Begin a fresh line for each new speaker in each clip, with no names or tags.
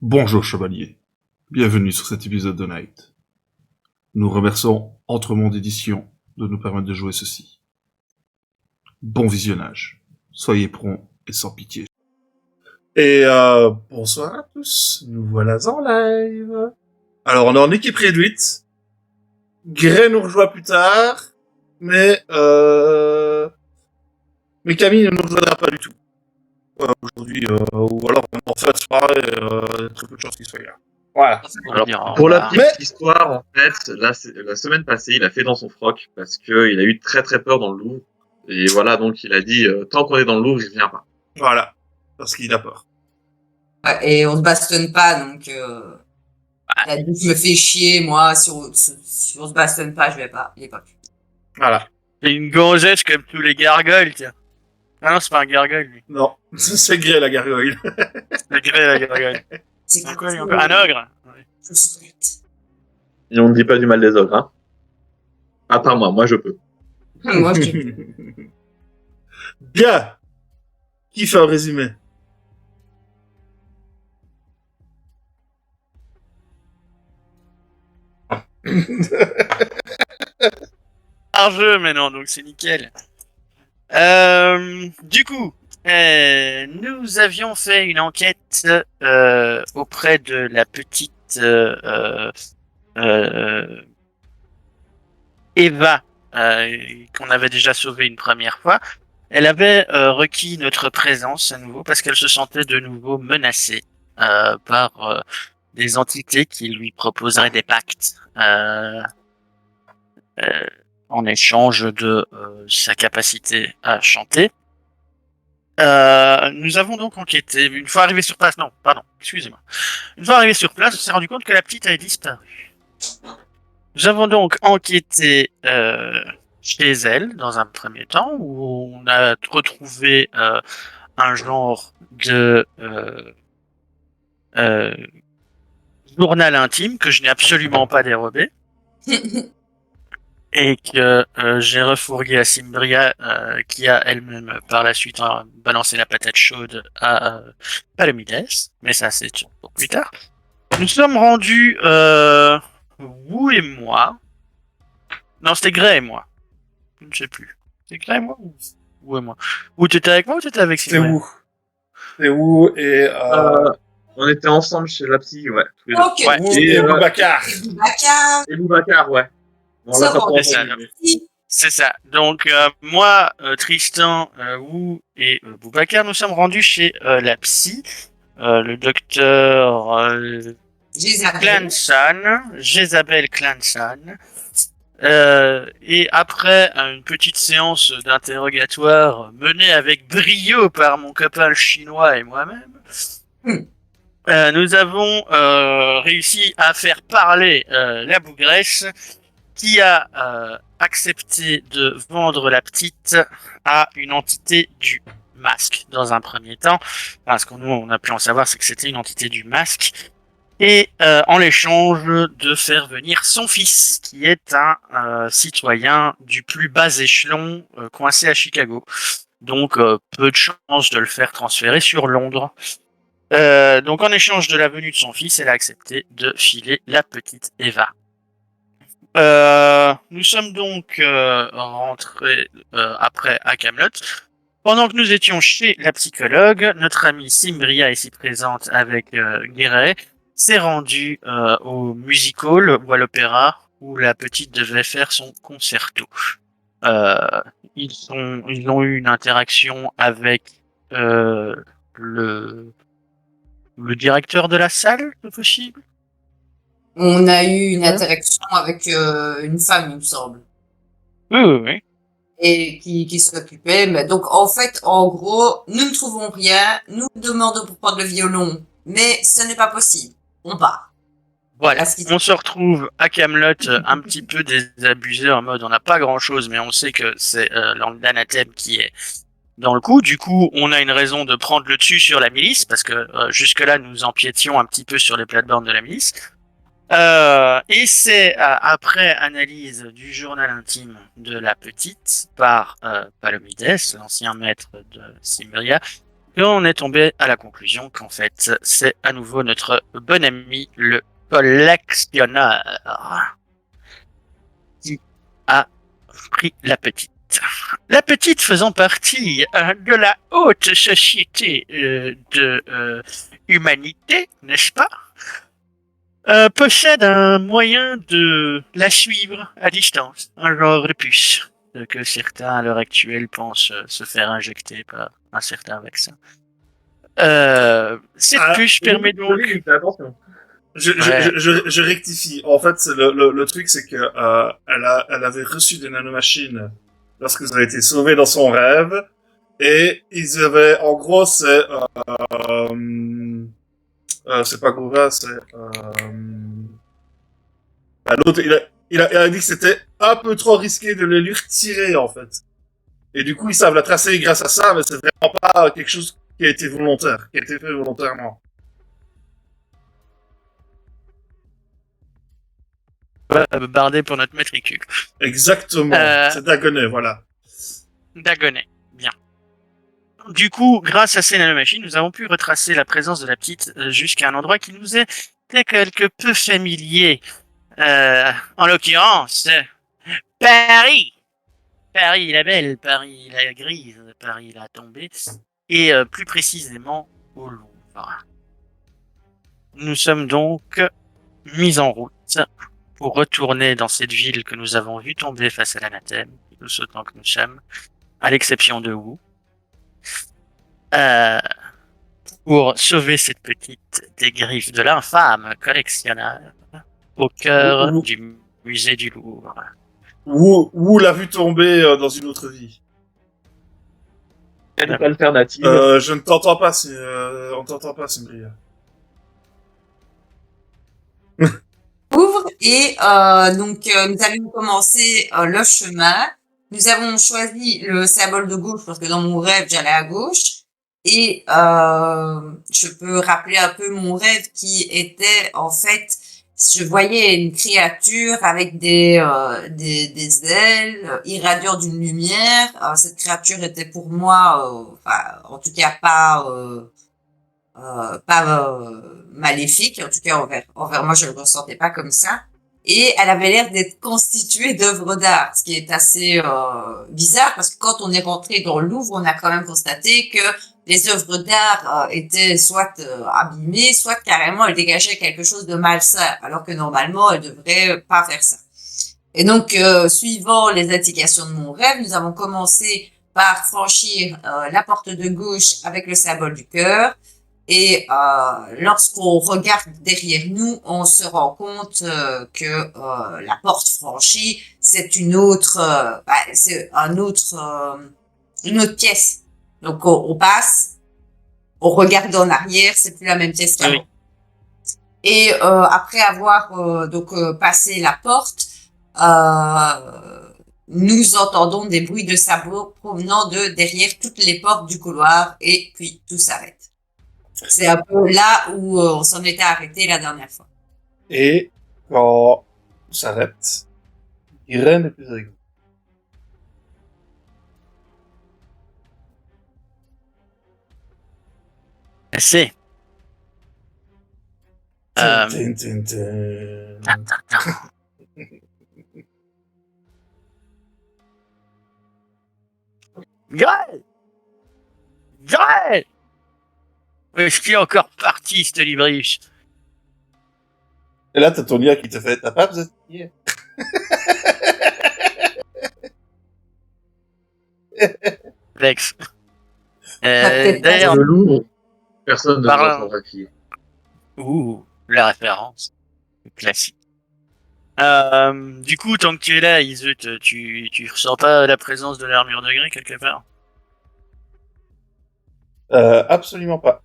Bonjour chevalier, bienvenue sur cet épisode de Night. Nous remercions Entremonde Édition de nous permettre de jouer ceci. Bon visionnage, soyez prompts et sans pitié. Et bonsoir à tous, nous voilà en live. Alors on est en équipe réduite, Gray nous rejoint plus tard, mais Camille ne nous rejoindra pas du tout. Aujourd'hui, ou alors en fin de soirée, très peu de chances qu'il soit là. Voilà.
Alors, pour la petite histoire, en fait, la semaine passée, il a fait dans son froc parce que il a eu très très peur dans le Louvre. Et voilà, donc il a dit tant qu'on est dans le Louvre, il vient pas.
Voilà, parce qu'il a peur.
Ouais, et on se bastonne pas, donc il a dit je me fais chier, moi, si on se bastonne pas, je vais pas, il est pas.
Voilà.
C'est une gonzesse comme tous les gargoyles, tiens. Ah non, c'est pas un gargoyle, lui.
Non, c'est Gray la gargoyle.
C'est Gray, la gargoyle.
C'est
C'est quoi, lui, encore un ogre? Ouais.
Je suis prête.
Et on ne dit pas du mal des ogres, hein. À part moi je peux.
Moi, je dis,
Bien. Qui fait un résumé?
Un jeu, mais non, donc c'est nickel. Du coup, nous avions fait une enquête auprès de la petite Eva, qu'on avait déjà sauvée une première fois. Elle avait requis notre présence à nouveau parce qu'elle se sentait de nouveau menacée par des entités qui lui proposeraient des pactes en échange de sa capacité à chanter. Nous avons donc enquêté. Une fois arrivé sur place, non, pardon, excusez-moi. Une fois arrivé sur place, on s'est rendu compte que la petite avait disparu. Nous avons donc enquêté chez elle dans un premier temps, où on a retrouvé un genre de journal intime que je n'ai absolument pas dérobé. Et que j'ai refourgué à Cimbria, qui a elle-même par la suite balancé la patate chaude à Palomides, mais ça c'est pour plus tard. Nous sommes rendus, Wu et moi. Non, c'était Gray et moi. Je ne sais plus. C'était Gray et moi ou Wu et moi? Wu, t'étais avec moi ou t'étais avec
C'est
Cimbria?
où? C'est où et
On était ensemble chez la psy, ouais. Tous les deux.
ok,
Ouais.
Wu
Et,
et Boubacar.
Bacard,
Et Boubacar, ouais. Bon, là,
Ça
t'as
va,
pas
c'est ça.
entendu, mais-
C'est ça. Donc moi, Tristan, Wu et Boubacar, nous sommes rendus chez la psy, le docteur Clanson, Jezabel Clanson. Et après une petite séance d'interrogatoire menée avec brio par mon copain le chinois et moi-même, nous avons réussi à faire parler la bougresse qui a accepté de vendre la petite à une entité du masque dans un premier temps. Parce que nous, on a pu en savoir, c'est que c'était une entité du masque. Et en l'échange de faire venir son fils, qui est un citoyen du plus bas échelon coincé à Chicago. Donc peu de chances de le faire transférer sur Londres. Donc en échange de la venue de son fils, elle a accepté de filer la petite Eva. Nous sommes donc rentrés après à Camelot. Pendant que nous étions chez la psychologue, notre amie Cimbria, ici présente avec Guéret, s'est rendue au music hall ou à l'opéra où la petite devait faire son concerto. Ils ont eu une interaction avec le directeur de la salle, c'est possible?
on a eu une interaction avec une femme, il me semble,
Oui.
et qui s'occupait, mais donc en fait, en gros, nous ne trouvons rien, nous demandons pour prendre le violon, mais ce n'est pas possible, on part.
Voilà,
Parce qu'il-
on se retrouve à Camelot un petit peu désabusé en mode on n'a pas grand chose, mais on sait que c'est l'anathème qui est dans le coup. Du coup, on a une raison de prendre le dessus sur la milice, parce que jusque-là, nous empiétions un petit peu sur les plates-bandes de la milice. Et c'est après analyse du journal intime de la petite par Palomides, l'ancien maître de Cimbria, Et on est tombé à la conclusion qu'en fait, c'est à nouveau notre bon ami, le collectionneur, qui a pris la petite. La petite faisant partie de la haute société de humanité, n'est-ce pas, possède un moyen de la suivre à distance, un genre de puce que certains à l'heure actuelle pensent se faire injecter par un certain vaccin. Cette puce permet donc...
Attention.
Je rectifie. En fait, le truc, c'est que elle avait reçu des nanomachines lorsque vous avez été sauvés dans son rêve, et ils avaient, en gros, c'est pas Gouva, c'est l'autre. Il a dit que c'était un peu trop risqué de les lui retirer, en fait. Et du coup, ils savent la tracer grâce à ça, mais c'est vraiment pas quelque chose qui a été volontaire, qui a été fait volontairement.
Bardé pour notre matricule.
Exactement. C'est Dagonet, voilà.
Dagonet, bien. Du coup, grâce à ces nanomachines, nous avons pu retracer la présence de la petite jusqu'à un endroit qui nous était quelque peu familier. En l'occurrence, Paris. Paris la belle, Paris la grise, Paris la tombée, et plus précisément au Louvre. Nous sommes donc mis en route pour retourner dans cette ville que nous avons vue tomber face à l'anathème, nous sautant que nous sommes, à l'exception de Wu, pour sauver cette petite des griffes de l'infâme collectionneur au cœur du musée du Louvre.
Wu l'a vu tomber dans une autre vie.
Quelle alternative
Je ne t'entends pas, on t'entend pas, Simbria.
Ouvre et donc nous avions commencé le chemin. Nous avons choisi le symbole de gauche parce que dans mon rêve j'allais à gauche et je peux rappeler un peu mon rêve qui était en fait je voyais une créature avec des ailes irradiant d'une lumière. Cette créature était pour moi en tout cas pas maléfique, en tout cas envers moi je le ressentais pas comme ça. Et elle avait l'air d'être constituée d'œuvres d'art, ce qui est assez bizarre parce que quand on est rentré dans le Louvre, on a quand même constaté que les œuvres d'art étaient soit abîmées, soit carrément elles dégageaient quelque chose de malsain, alors que normalement elles devraient pas faire ça. Et donc, suivant les indications de mon rêve, nous avons commencé par franchir la porte de gauche avec le symbole du cœur. Et lorsqu'on regarde derrière nous, on se rend compte que la porte franchie, c'est une autre pièce. Donc on passe, on regarde en arrière, c'est plus la même pièce qu'avant. Oui. Et après avoir passé la porte, nous entendons des bruits de sabots provenant de derrière toutes les portes du couloir et puis tout s'arrête. C'est un peu là où on s'en était arrêté la dernière fois.
Et quand on s'arrête, Irène est plus avec vous.
C'est. Gaël! Gaël! Est-ce qu'il est encore parti, ce Librius?
Et là, t'as ton lien qui te fait, t'as pas besoin de lire.
Lex. D'ailleurs.
Le Louvre, personne ne doit s'en rappeler.
Ouh, la référence. Classique. Du coup, tant que tu es là, Isut, tu ressens pas la présence de l'armure de gris quelque part?
Absolument pas.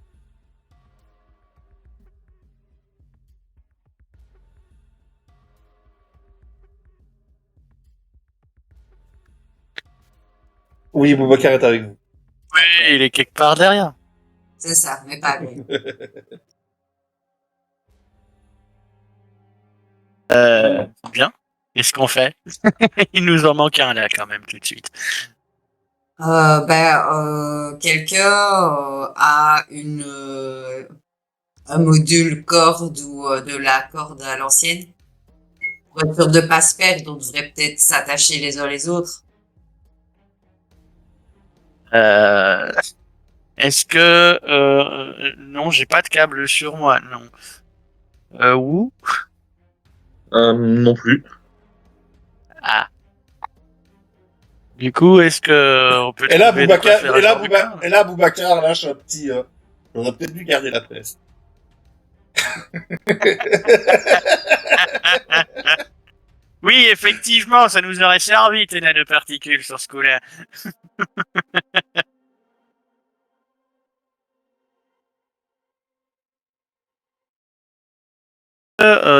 Oui, Boubacar est avec vous.
Oui, il est quelque part derrière.
C'est ça, mais pas lui.
Bien. Qu'est-ce qu'on fait? Il nous en manque un là quand même tout de suite.
Quelqu'un a un module corde ou de la corde à l'ancienne. Pour être sûr de pas se perdre, on devrait peut-être s'attacher les uns les autres.
Euh, Est-ce que non, j'ai pas de câble sur moi, non. Où?
Non plus.
Ah. Du coup, est-ce que on peut
Et là,
trouver de quoi faire un genre de plan?
Boubacar lâche un petit, on aurait peut-être dû garder la presse.
Oui, effectivement, ça nous aurait servi, tes nanoparticules, sur ce coup-là.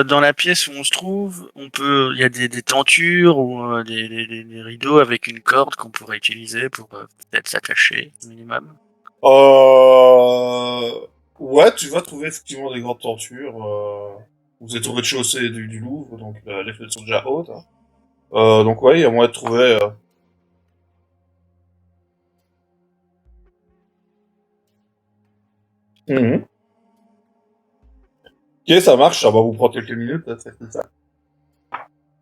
Dans la pièce où on se trouve, il y a des tentures ou des rideaux avec une corde qu'on pourrait utiliser pour peut-être s'attacher, minimum.
Ouais, tu vas trouver effectivement des grandes tentures. Vous êtes au rez-de-chaussée du Louvre, donc les fenêtres sont déjà hautes. Hein. Donc ouais, il y a moyen de trouver. Mhm. Ok, ça marche, ça va vous prendre quelques minutes, là, c'est ça.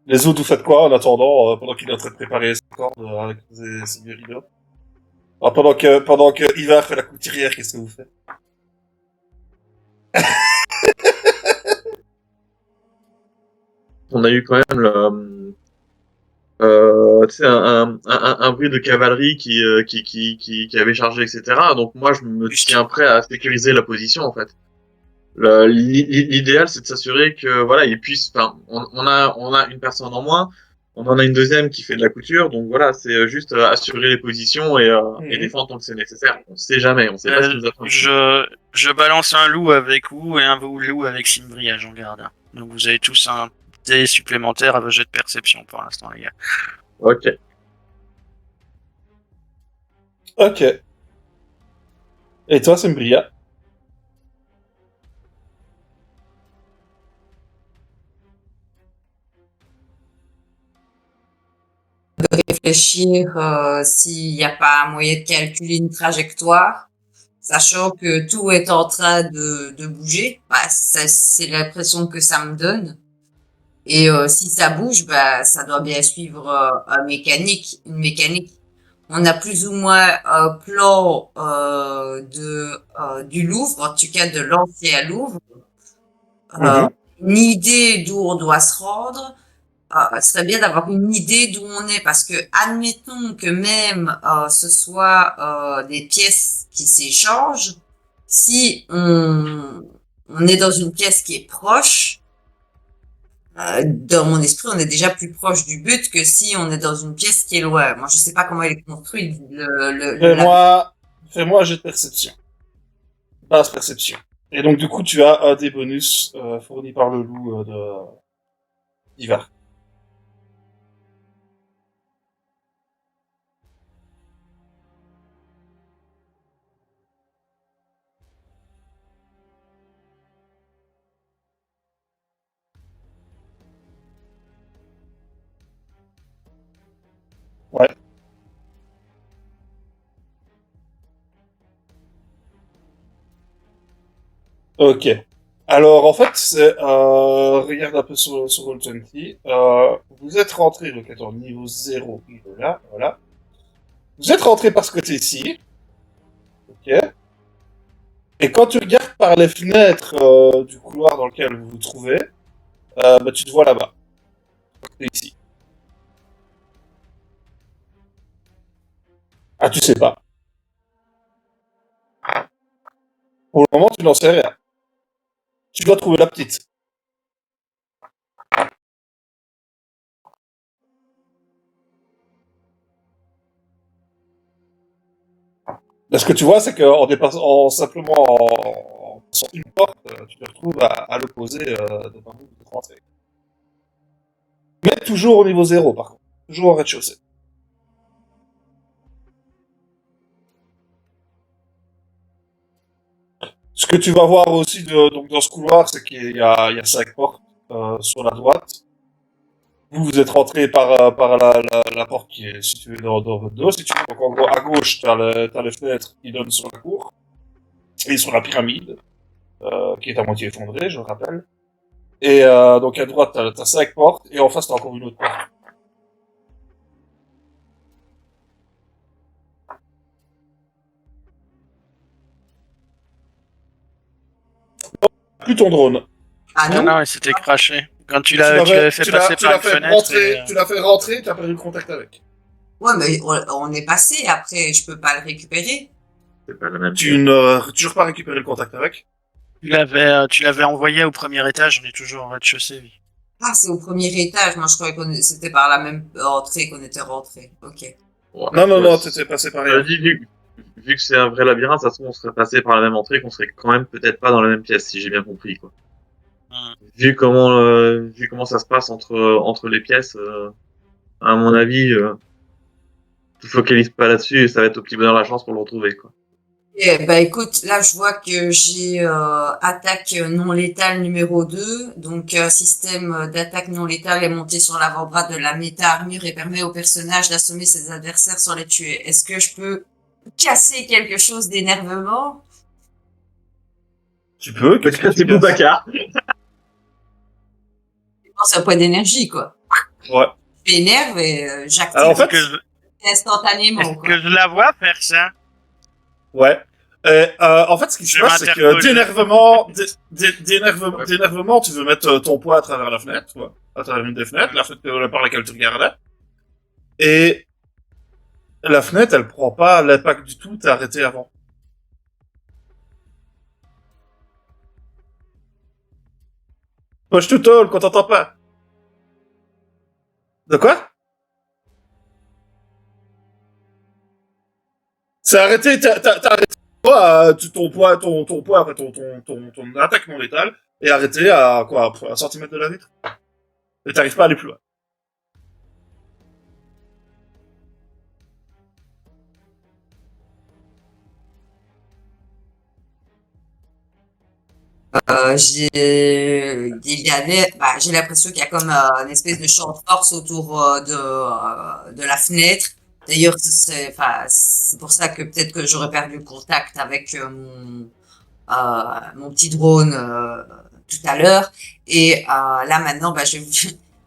Les autres, vous faites quoi en attendant, pendant qu'il est en train de préparer ses cordes avec ses vieux rideaux? Alors, pendant que Ivar fait la couturière, qu'est-ce que vous faites?
On a eu quand même tu sais, un bruit de cavalerie qui avait chargé, etc. Donc moi, je me tiens prêt à sécuriser la position, en fait. L'idéal, c'est de s'assurer que voilà, il puisse. Enfin, on a une personne en moins, on en a une deuxième qui fait de la couture, donc voilà, c'est juste assurer les positions et
Mhm.
défendre tant que c'est nécessaire. On sait jamais, on sait pas ce qui nous attend.
Je balance un loup avec vous et un loup avec Simbria, j'en garde un. Donc vous avez tous un dé supplémentaire à vos jets de perception pour l'instant, les gars.
Ok.
Ok. Et toi, Sembria?
Réfléchir s'il n'y a pas moyen de calculer une trajectoire, sachant que tout est en train de bouger. Bah, c'est l'impression que ça me donne. Et si ça bouge, bah, ça doit bien suivre une mécanique. On a plus ou moins un plan du Louvre, en tout cas de l'ancien Louvre, euh,
Mhm.
une idée d'où on doit se rendre. Ce serait bien d'avoir une idée d'où on est, parce que admettons que même ce soit des pièces qui s'échangent, si on est dans une pièce qui est proche, dans mon esprit, on est déjà plus proche du but que si on est dans une pièce qui est loin. Moi, je sais pas comment il est construit, le labyrinthe.
Fais-moi, fais-moi un jet de perception. Basse perception. Et donc, du coup, tu as un des bonus fournis par le loup d'Ivar. Ouais. Ok. Alors, en fait, regarde un peu sur Roll20. Vous êtes rentré, donc attends, niveau 0, il est là, voilà. Vous êtes rentré par ce côté-ci, ok. Et quand tu regardes par les fenêtres du couloir dans lequel vous vous trouvez, bah, tu te vois là-bas. C'est ici. Ah, tu sais pas. Pour le moment, tu n'en sais rien. Tu dois trouver la petite. Là, ce que tu vois, c'est qu'en dépassant, en passant une porte, tu te retrouves à l'opposé de ton bout de rentrée. Mais toujours au niveau 0, par contre. Toujours au rez-de-chaussée. Ce que tu vas voir aussi donc dans ce couloir, c'est qu'il y a 5 portes sur la droite. Vous êtes rentré par la porte qui est située dans votre dos. Si tu veux, donc en gros, à gauche, t'as les fenêtres qui donnent sur la cour et sur la pyramide, qui est à moitié effondrée, je le rappelle. Et donc à droite, t'as 5 portes, et en face, t'as encore une autre porte. Plus ton drone.
Ah
Non,
non?
non, il s'était craché. Quand tu l'avais fait passer par une fenêtre.
Tu l'as fait rentrer, t'as perdu le contact avec.
Ouais, mais on est passé après, je peux pas le récupérer.
C'est pas la même
Tu
chose.
n'as toujours pas récupéré le contact avec.
Tu l'avais envoyé au premier étage, on est toujours au rez-de-chaussée, oui.
Ah, c'est au premier étage. Moi, je croyais c'était par la même entrée qu'on était rentré. Ok.
Ouais,
Non, t'étais passé par
Je
rien.
dis, vu que c'est un vrai labyrinthe, ça se trouve, on serait passé par la même entrée, qu'on serait quand même peut-être pas dans la même pièce, si j'ai bien compris, quoi.
Hum.
Vu comment ça se passe entre les pièces, à mon avis, tu focalises pas là-dessus et ça va être au petit bonheur la chance pour le retrouver, quoi.
Eh ben, écoute, là, je vois que j'ai attaque non létale numéro 2. Donc, système d'attaque non létale est monté sur l'avant-bras de la méta-armure et permet au personnage d'assommer ses adversaires sans les tuer. Est-ce que je peux casser quelque chose d'énervement?
Tu peux, qu'est-ce que tu
C'est
casses
Boubacar.
C'est un point d'énergie, quoi.
Ouais.
Je m'énerve et j'active
Alors, en fait,
instantanément,
Est-ce
quoi.
que je la vois faire ça?
ouais. En fait, ce qui se
Je
passe, c'est que
m'interpose.
d'énervement, tu veux mettre ton poids à travers la fenêtre, quoi. À travers une des fenêtres, la fenêtre par laquelle tu regardais. Et la fenêtre, elle prend pas l'impact du tout, t'es arrêté avant. Push to talk, qu'on t'entend pas. De quoi? C'est arrêté, t'as arrêté ton poids, enfin, ton attaque non létale, est arrêté à, quoi, à 1 centimètre de la vitre. Et t'arrives pas à aller plus loin.
J'ai l'impression qu'il y a comme une espèce de champ de force autour de la fenêtre. D'ailleurs, c'est pour ça que peut-être que j'aurais perdu le contact avec mon petit drone tout à l'heure. Et là maintenant, je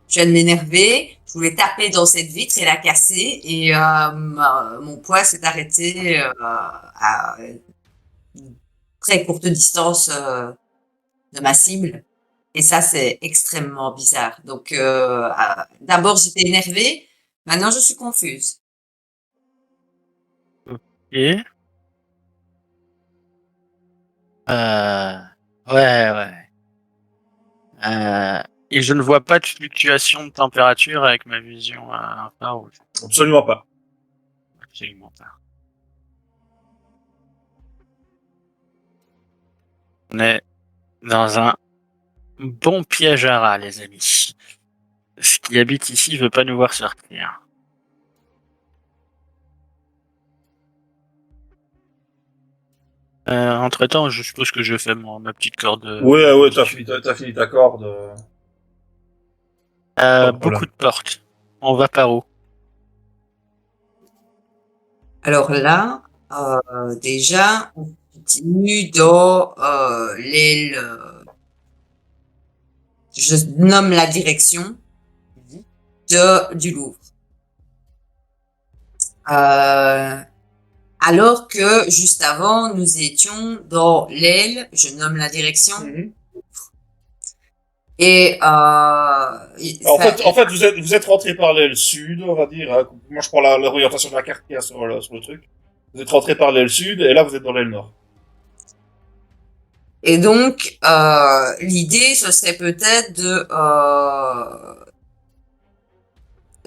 viens de m'énerver. Je voulais taper dans cette vitre et la casser. Et mon poids s'est arrêté à une très courte distance de ma cible. Et ça, c'est extrêmement bizarre. Donc, d'abord, j'étais énervée. Maintenant, je suis confuse.
Et euh, ouais, ouais. Et je ne vois pas de fluctuation de température avec ma vision à infrarouge.
Absolument pas.
Absolument pas. On est dans un bon piège à rats, les amis. Ce qui habite ici veut pas nous voir sortir. Entre-temps, je suppose que je fais ma petite corde.
Ouais, t'as fini ta corde. Pas de problème.
Beaucoup de portes. On va par où?
Alors là, déjà, on continue dans l'aile. Je nomme la direction du Louvre. Alors que juste avant, nous étions dans l'aile, je nomme la direction. Et
En fait, vous êtes rentré par l'aile sud, on va dire. Hein. Moi, je prends l'orientation de la carte qu'il y a sur le truc. Vous êtes rentré par l'aile sud, et là, vous êtes dans l'aile nord.
Et donc, l'idée, ce serait peut-être de...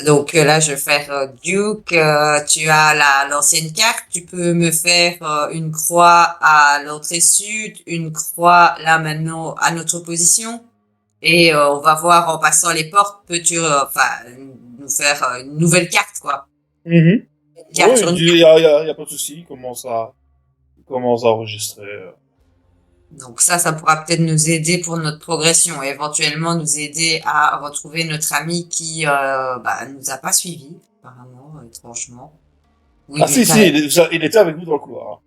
Donc là, je vais faire Duke. Tu as l'ancienne carte. Tu peux me faire une croix à l'entrée sud, une croix là maintenant à notre position. Et on va voir en passant les portes, peux-tu nous faire une nouvelle carte, quoi. Une carte sur une
Il y a pas de souci. Il commence à enregistrer.
Donc ça pourra peut-être nous aider pour notre progression et éventuellement nous aider à retrouver notre ami qui nous a pas suivis, apparemment, étrangement. Oui,
Ah si, si, il était avec vous dans le couloir.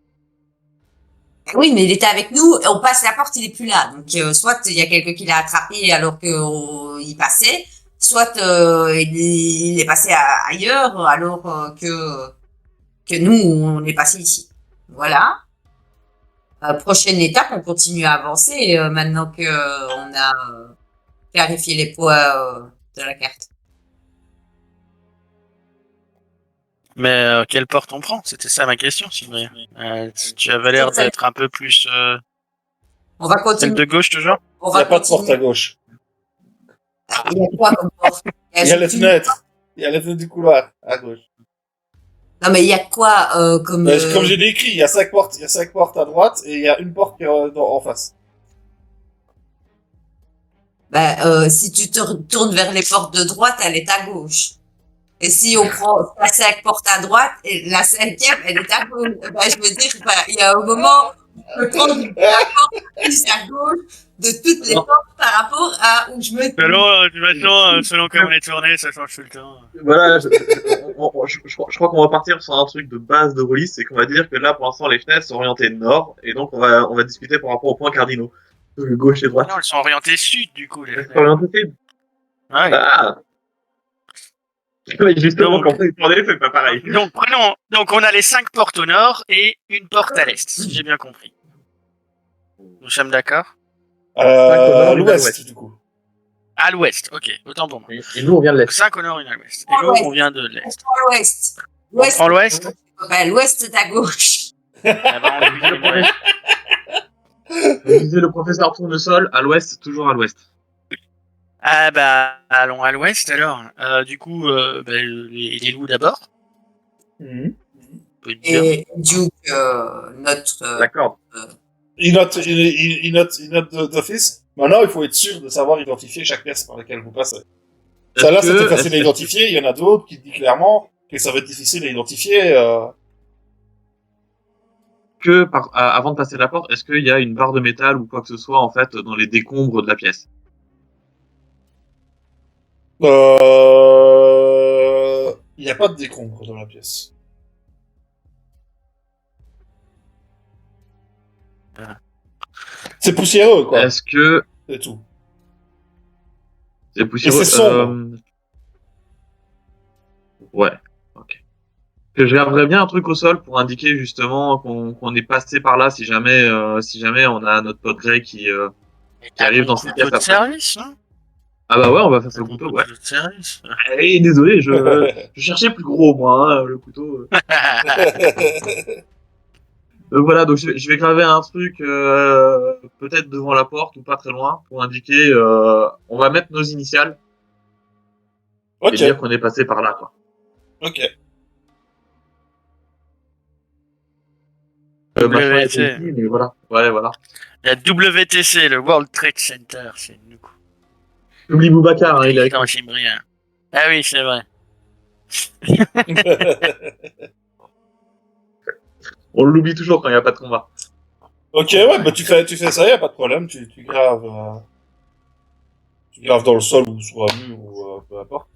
oui, mais il était avec nous, on passe la porte, il est plus là. Donc soit il y a quelqu'un qui l'a attrapé alors qu'il passait, soit il est passé ailleurs alors que nous on est passé ici. Voilà. Prochaine étape, on continue à avancer maintenant que on a clarifié les poids de la carte.
Mais quelle porte on prend? C'était ça ma question, Sylvie. Tu avais l'air d'être un peu plus
On va
celle
continuer.
de gauche toujours.
On
Il n'y
va
a pas de porte à
continuer.
gauche.
Il y a quoi comme porte?
Il y a les fenêtres. Il y a les fenêtres du couloir, à gauche.
Non, mais il y a quoi comme...
Comme j'ai décrit, il y a 5 portes. Il y a 5 portes à droite et il y a une porte qui est en face.
si tu te retournes vers les portes de droite, elle est à gauche. Et si on prend la 5 portes à droite, et la 5e, elle est à gauche. Je veux dire, il y a un moment où je peux prendre la porte plus à gauche de toutes les portes par rapport à où je me...
Selon comment on est tourné, ça change tout le temps.
Voilà, je crois qu'on va partir sur un truc de base de release, c'est qu'on va dire que là, pour l'instant, les fenêtres sont orientées nord, et donc on va discuter par rapport aux points cardinaux. Gauche et droite.
Non, elles sont orientées sud, du coup.
Elles sont orientées sud.
Ouais.
Ah. Mais justement,
Donc-
quand c'est tourné, c'est pas pareil.
Donc on a les 5 portes au nord et une porte à l'est, si j'ai bien compris. Nous sommes d'accord?
À
nord, une à
l'ouest,
l'ouest.
du coup.
À l'ouest, ok, autant pour moi.
Et nous, on vient de l'est.
5 au nord, une à l'ouest. Et
À
nous,
l'ouest.
on vient de
On
l'est.
prend l'ouest.
On prend l'ouest?
L'ouest est à gauche.
Eh ben, on vise l'ouest.
Vous disait le professeur Tournesol, à l'ouest, toujours à l'ouest.
Ah bah, allons à l'ouest alors. Du coup, les loups d'abord.
Mhm.
On peut dire.
Et Duke, notre...
D'accord.
Il note d'office. Maintenant, il faut être sûr de savoir identifier chaque pièce par laquelle vous passez. Ça là, c'était facile à identifier. Il y en a d'autres qui disent clairement que ça va être difficile à identifier.
Avant de passer la porte, est-ce qu'il y a une barre de métal ou quoi que ce soit, en fait, dans les décombres de la pièce?
Il n'y a pas de décombre dans la pièce.
Ah.
C'est poussiéreux, quoi.
Est-ce que
C'est tout.
c'est poussiéreux?
Et c'est sombre.
Ouais. Ok. Que je garderais bien un truc au sol pour indiquer justement qu'on est passé par là si jamais on a notre pote Grey qui arrive dans cette pièce
de
après.
service, non?
Ah bah ouais, on va faire ça au
Un
couteau, ouais.
de service.
Eh, désolé, je cherchais plus gros moi, hein, le couteau. Donc voilà, donc je vais graver un truc peut-être devant la porte ou pas très loin pour indiquer on va mettre nos initiales
Ok,
et dire qu'on est passé par là, quoi.
ok.
Machin
WT.
est petit, mais voilà. Ouais, voilà.
La WTC, le World Trade Center, c'est nous.
Oublie Boubacar, hein, il est avec
Dans
nous.
Chimbrien. Ah oui, c'est vrai.
On l'oublie toujours quand il n'y a pas de combat.
Ok, ouais, bah tu fais ça, y a pas de problème. Tu graves dans le sol ou sur un mur ou peu importe.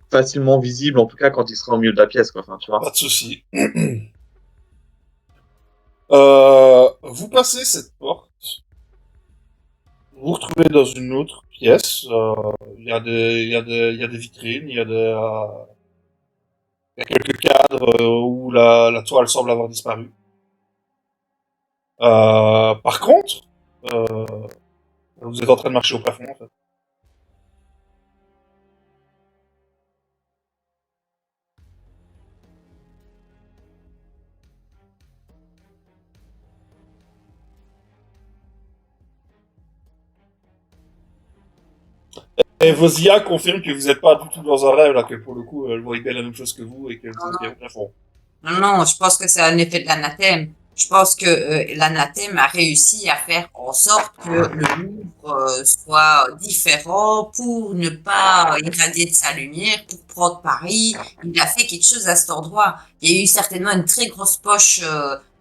Facilement visible, en tout cas quand il sera au milieu de la pièce, quoi. Enfin, tu vois.
Pas de souci. Vous passez cette porte. Vous vous retrouvez dans une autre pièce. Il y a des vitrines, il y a quelques cadres où la toile semble avoir disparu. Par contre, vous êtes en train de marcher au plafond, en fait. Et vos IA confirment que vous n'êtes pas du tout dans un rêve, là, que pour le coup, elle voit bien la même chose que vous et que vous êtes bien au plafond.
Non, je pense que c'est un effet de l'anathème. je pense que l'anathème a réussi à faire en sorte que le Louvre soit différent pour ne pas irradier de sa lumière, pour prendre Paris. Il a fait quelque chose à cet endroit. Il y a eu certainement une très grosse poche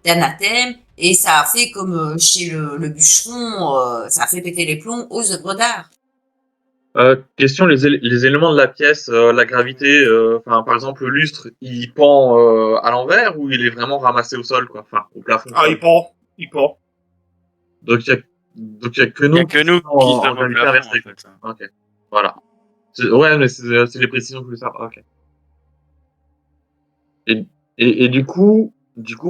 d'anathème et ça a fait comme chez le bûcheron, ça a fait péter les plombs aux œuvres d'art.
Question, les éléments de la pièce, la gravité, enfin, par exemple, le lustre, il pend à l'envers ou il est vraiment ramassé au sol, quoi, enfin, au plafond.
Ah, il pend.
Donc il y a que
Il y a
nous
que nous qui
en
sommes au
gravité
plafond,
inversée.
en fait.
Ok, voilà. Ouais, mais c'est les précisions que je voulais savoir. Ok. Et du coup,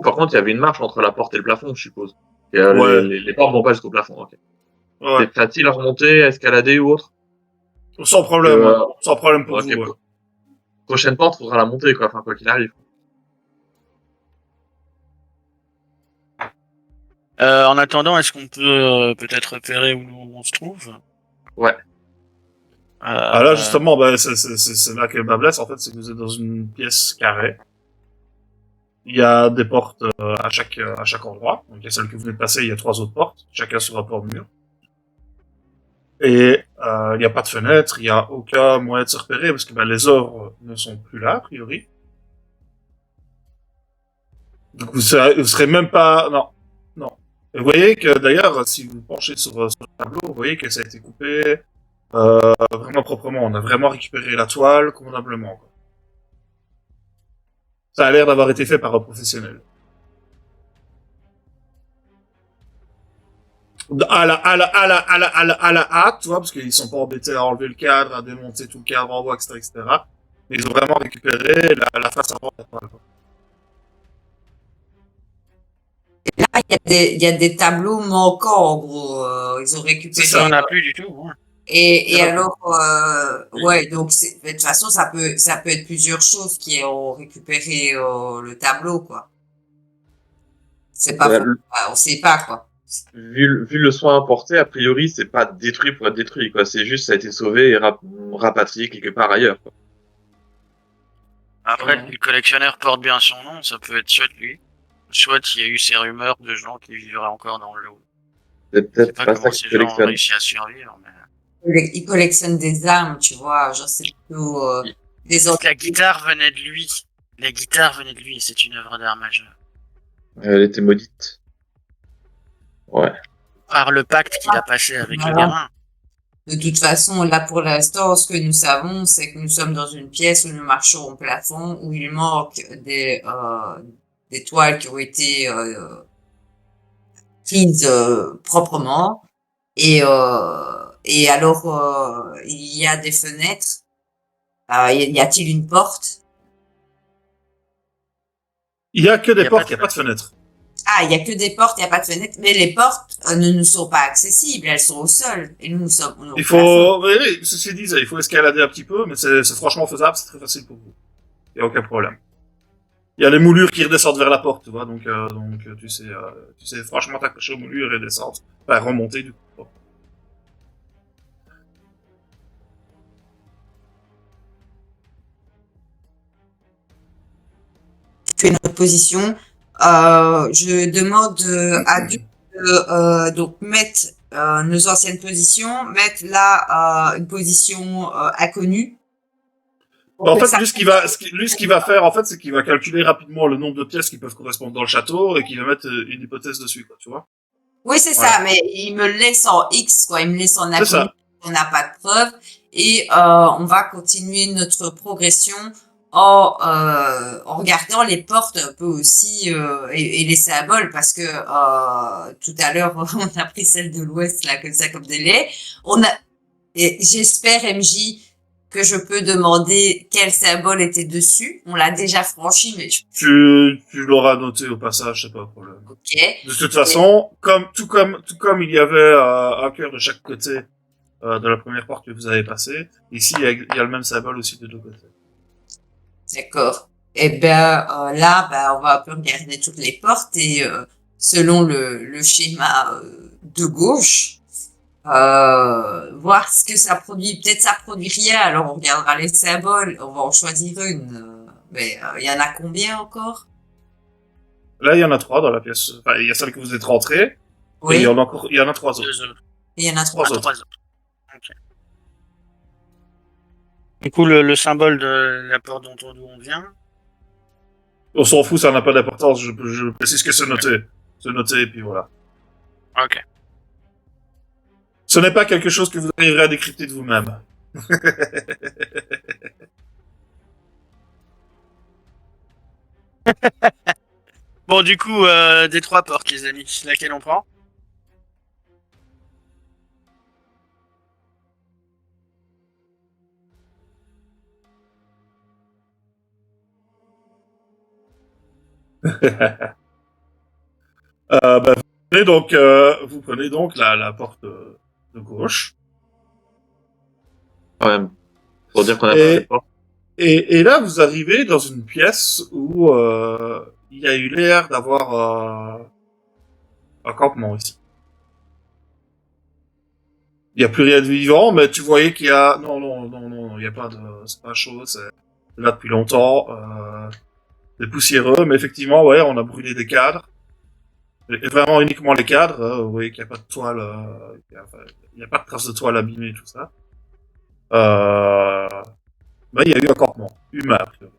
par contre, il y avait une marche entre la porte et le plafond, je suppose. Et,
Ouais.
les portes vont pas jusqu'au plafond. Ok.
Ouais.
C'est facile à remonter, à escalader ou autre?
Sans problème.
Euh,
Sans problème pour
Ok.
vous, ouais.
Prochaine porte, faudra la monter, quoi. Enfin, quoi qu'il arrive.
En attendant, est-ce qu'on peut peut-être repérer où on se trouve?
Ouais.
Ah là, justement, bah, c'est là qu'elle me blesse. En fait, c'est que vous êtes dans une pièce carrée. Il y a des portes à chaque endroit. Donc, il y a celle que vous venez de passer, il y a 3 autres portes, chacun sur un port de mur. Et il n'y a pas de fenêtre, il n'y a aucun moyen de se repérer, parce que bah, les œuvres ne sont plus là, a priori. Donc vous serez même pas... Non, non. Et vous voyez que, d'ailleurs, si vous penchez sur le tableau, vous voyez que ça a été coupé vraiment proprement. On a vraiment récupéré la toile convenablement, quoi. Ça a l'air d'avoir été fait par un professionnel. À la hâte, tu vois, parce qu'ils sont pas embêtés à enlever le cadre, à démonter tout le cadre en bois, etc., etc. Mais ils ont vraiment récupéré la face avant de la toile, quoi.
Et là, il y a des tableaux manquants, en gros. Ils ont récupéré.
C'est ça.
on n'a plus du tout. Ouais.
Et
Non.
alors, ouais, donc de toute façon, ça peut être plusieurs choses qui ont récupéré le tableau, quoi. C'est pas
Euh,
faux. On sait pas, quoi.
vu le soin apporté, a priori, c'est pas détruit pour être détruit, quoi. C'est juste, ça a été sauvé et rapatrié quelque part ailleurs, quoi.
Après, si le collectionneur porte bien son nom, ça peut être soit lui, soit il y a eu ces rumeurs de gens qui vivraient encore dans le lot.
C'est
Je sais
peut-être
pas
pas ça
comment
qui
ces gens ont
collectionne.
réussi à survivre, mais...
Ils collectionnent des armes, tu vois. Genre, c'est plutôt des
Parce
autres.
que la guitare venait de lui. La guitare venait de lui, c'est une œuvre d'art majeure.
Elle était maudite. Ouais.
Par le pacte qu'il a passé avec le
Voilà.
gamin.
De toute façon, là, pour l'instant, ce que nous savons, c'est que nous sommes dans une pièce où nous marchons au plafond, où il manque des toiles qui ont été prises proprement. Et alors, il y a des fenêtres. Y a-t-il une porte?
Il y a que
Il y
des
a
portes,
pas
il
de
n'y a pas de fenêtres.
Ah, il y a que des portes, il n'y a pas de fenêtres. Mais les portes ne nous sont pas accessibles, elles sont au sol. Et nous sommes au
Il
plafond.
faut, oui, ceci dit, il faut escalader un petit peu, mais c'est franchement faisable, c'est très facile pour vous. Il n'y a aucun problème. Il y a les moulures qui redescendent vers la porte, tu vois, donc tu sais franchement t'accrocher aux moulures et descendre, enfin remonter du coup.
Tu es dans notre position. Je demande à Dieu de donc mettre nos anciennes positions, mettre là une position inconnue.
Bah, en
Que
fait,
ça-
lui, ce qu'il va faire, en fait, c'est qu'il va calculer rapidement le nombre de pièces qui peuvent correspondre dans le château et qu'il va mettre une hypothèse dessus, quoi, tu vois.
Oui, c'est
Voilà.
ça, mais il me laisse en X, quoi. Il me laisse en
C'est
inconnu.
ça.
On n'a pas de preuves. Et on va continuer notre progression en regardant les portes un peu aussi et les symboles parce que tout à l'heure on a pris celle de l'Ouest là comme ça comme délai. On a et j'espère MJ que je peux demander quel symbole était dessus. On l'a déjà franchi, mais
Tu l'auras noté au passage, c'est pas un problème.
ok.
De toute façon, tout comme il y avait un cœur de chaque côté de la première porte que vous avez passée, ici il y a le même symbole aussi de deux côtés.
D'accord. Eh ben là, on va un peu regarder toutes les portes et selon le schéma de gauche, voir ce que ça produit. Peut-être ça produit rien, alors on regardera les symboles, on va en choisir une. Mais il y en a combien encore?
Là, il y en a 3 dans la pièce. Enfin, il y a celle que vous êtes rentrée. Et
Oui,
il y en a 3 autres.
2 autres.
il y en a
Trois
3.
autres.
3 autres. Ok. Du coup, le symbole de la porte d'où on vient.
On s'en fout, ça n'a pas d'importance. Je précise que c'est noté. C'est noté, et puis voilà.
Ok.
Ce n'est pas quelque chose que vous arriverez à décrypter de vous-même.
Bon, du coup, des 3 portes, les amis. Laquelle on prend?
Bah, vous prenez donc la porte de gauche.
Quand même. Pour dire qu'on a
Et-
pas de porte.
Et là, vous arrivez dans une pièce où il y a eu l'air d'avoir un campement ici. Il y a plus rien de vivant, mais tu voyais qu'il y a... Non, il y a pas de... C'est pas chaud, c'est là depuis longtemps. C'est poussiéreux, mais effectivement, ouais, on a brûlé des cadres. Et vraiment uniquement les cadres. Vous voyez qu'il n'y a pas de toile... il y a pas de traces de toile abîmée et tout ça. Mais il y a eu un campement humain, a priori.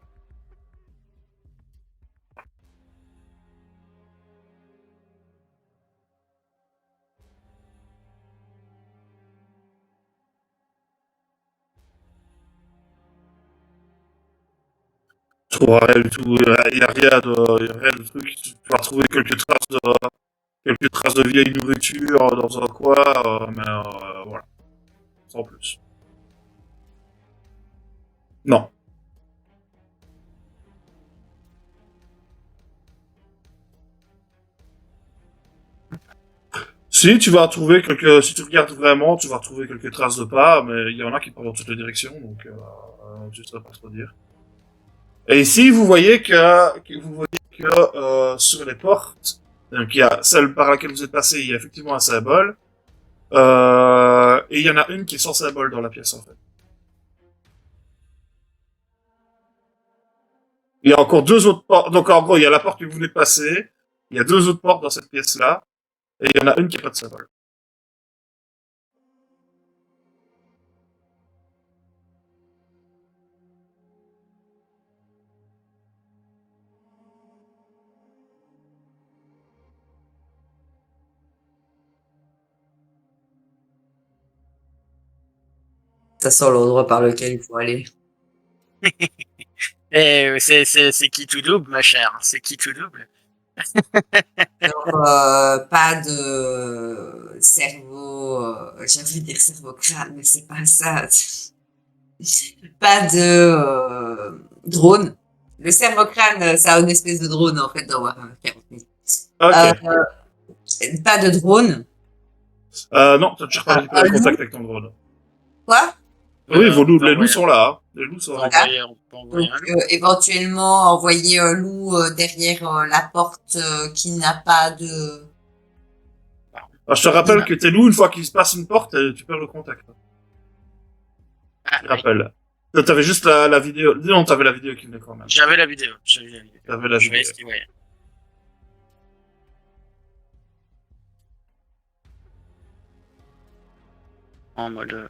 Tu trouveras rien du tout, il y a rien de truc, tu vas trouver quelques traces de vieille nourriture dans un coin, mais voilà, sans plus. Non. Si si tu regardes vraiment, tu vas retrouver quelques traces de pas, mais il y en a qui partent dans toutes les directions, donc je sais pas trop dire. Et ici, vous voyez que sur les portes, donc il y a celle par laquelle vous êtes passé, il y a effectivement un symbole, et il y en a une qui est sans symbole dans la pièce en fait. Il y a encore 2 autres portes, donc en gros, il y a la porte que vous venez de passer, il y a 2 autres portes dans cette pièce-là, et il y en a une qui n'a pas de symbole.
Ça sent l'endroit par lequel il faut aller.
Eh, c'est qui tout double, ma chère? C'est qui tout double?
Pas de cerveau, j'ai envie de dire cerveau crâne, mais c'est pas ça. Pas de drone. Le cerveau crâne, ça a une espèce de drone en fait dans Warhammer 40 000.
Ok.
Pas de drone.
Non, t'as toujours pas récupéré le contact avec ton drone.
Quoi?
Oui,
on peut
les loups
envoyer-
sont là. Hein. Les loups sont
on
là.
peut envoyer- on peut envoyer
Donc
un loup.
éventuellement envoyer un loup derrière la porte qui n'a pas de...
Alors, je te rappelle que tes loups, une fois qu'ils se passent une porte, tu perds le contact.
Ah,
Je te rappelle. T'avais juste la vidéo. Non, t'avais la vidéo qui venait quand même.
j'avais la vidéo. J'avais la vidéo.
T'avais la
Je vais
vidéo.
estimer. En mode.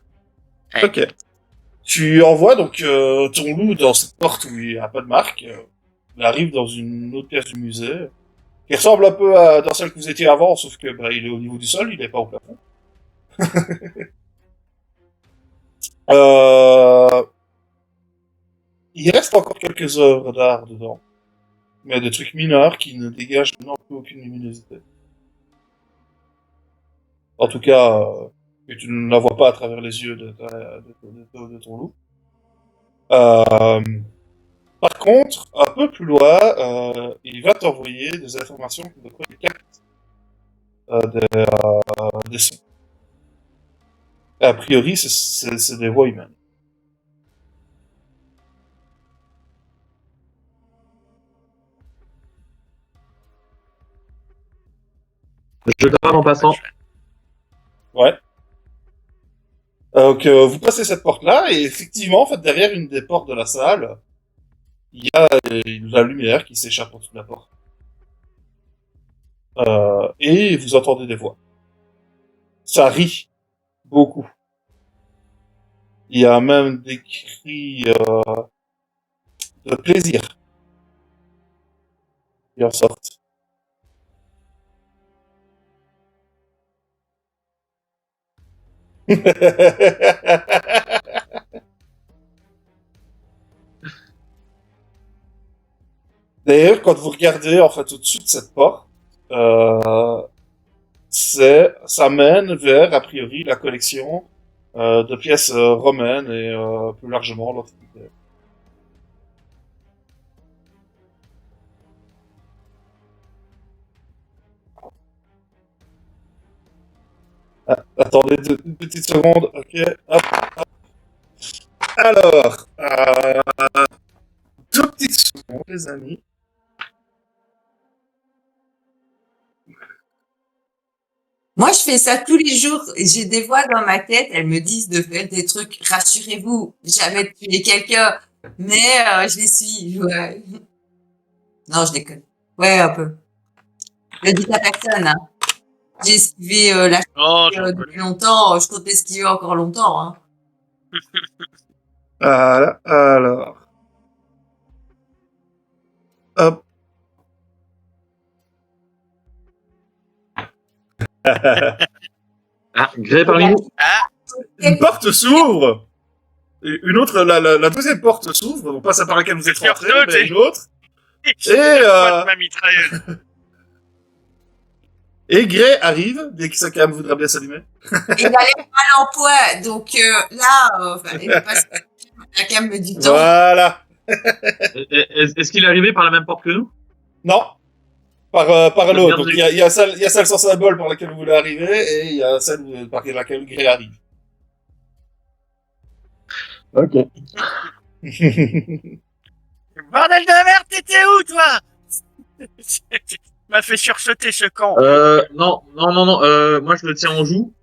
Ok. Tu envoies donc ton loup dans cette porte où il n'y a pas de marque. Il arrive dans une autre pièce du musée, qui ressemble un peu à dans celle que vous étiez avant, sauf que bah, il est au niveau du sol, il n'est pas au plafond. euh... Il reste encore quelques œuvres d'art dedans, mais des trucs mineurs qui ne dégagent non plus aucune luminosité. En tout cas, que tu ne la vois pas à travers les yeux de ton loup. Euh... Par contre, un peu plus loin, il va t'envoyer des informations de quoi il capte des sons. Et a priori, c'est des voix humaines.
Je grave en passant.
Ouais. Donc, vous passez cette porte-là, et effectivement, en fait, derrière une des portes de la salle, il y a la lumière qui s'échappe en dessous de la porte. et vous entendez des voix. Ça rit beaucoup. Il y a même des cris de plaisir qui en sortent. D'ailleurs, quand vous regardez en fait au-dessus de cette porte, ça mène vers a priori la collection de pièces romaines et plus largement l'Antiquité. Attendez une petite seconde, ok. Hop. Alors, deux petites secondes, les amis.
Moi, je fais ça tous les jours. J'ai des voix dans ma tête. Elles me disent de faire des trucs. Rassurez-vous, jamais de tuer quelqu'un. Mais je les suis. Ouais. Non, je déconne. Ouais, un peu. Je le dis à personne. Hein. J'ai esquivé la
Oh, j'en
depuis
connais.
longtemps. Je compte l'esquiver encore longtemps. Hein.
Voilà, alors. Hop.
Ah, Gré parmi nous.
Ah,
Une porte s'ouvre. Et une autre, la deuxième porte s'ouvre, non pas celle par laquelle vous êtes rentré,
Surtout,
mais
t'es-
une autre.
je pointe ma mitrailleuse.
Et Gray arrive, dès que sa cam voudra bien s'allumer.
Et il a l'air mal en point. Donc là, enfin, il passe la cam du temps.
Voilà.
Est-ce qu'il est arrivé par la même porte que nous?
Non. Par l'autre.
Merde,
Donc il y a celle sans symbole par laquelle vous voulez arriver, et il y a celle par laquelle Gray arrive.
Ok.
Bordel de merde, t'étais où, toi? Tu m'as fait sursauter ce camp.
Non. Moi, je le tiens en joue.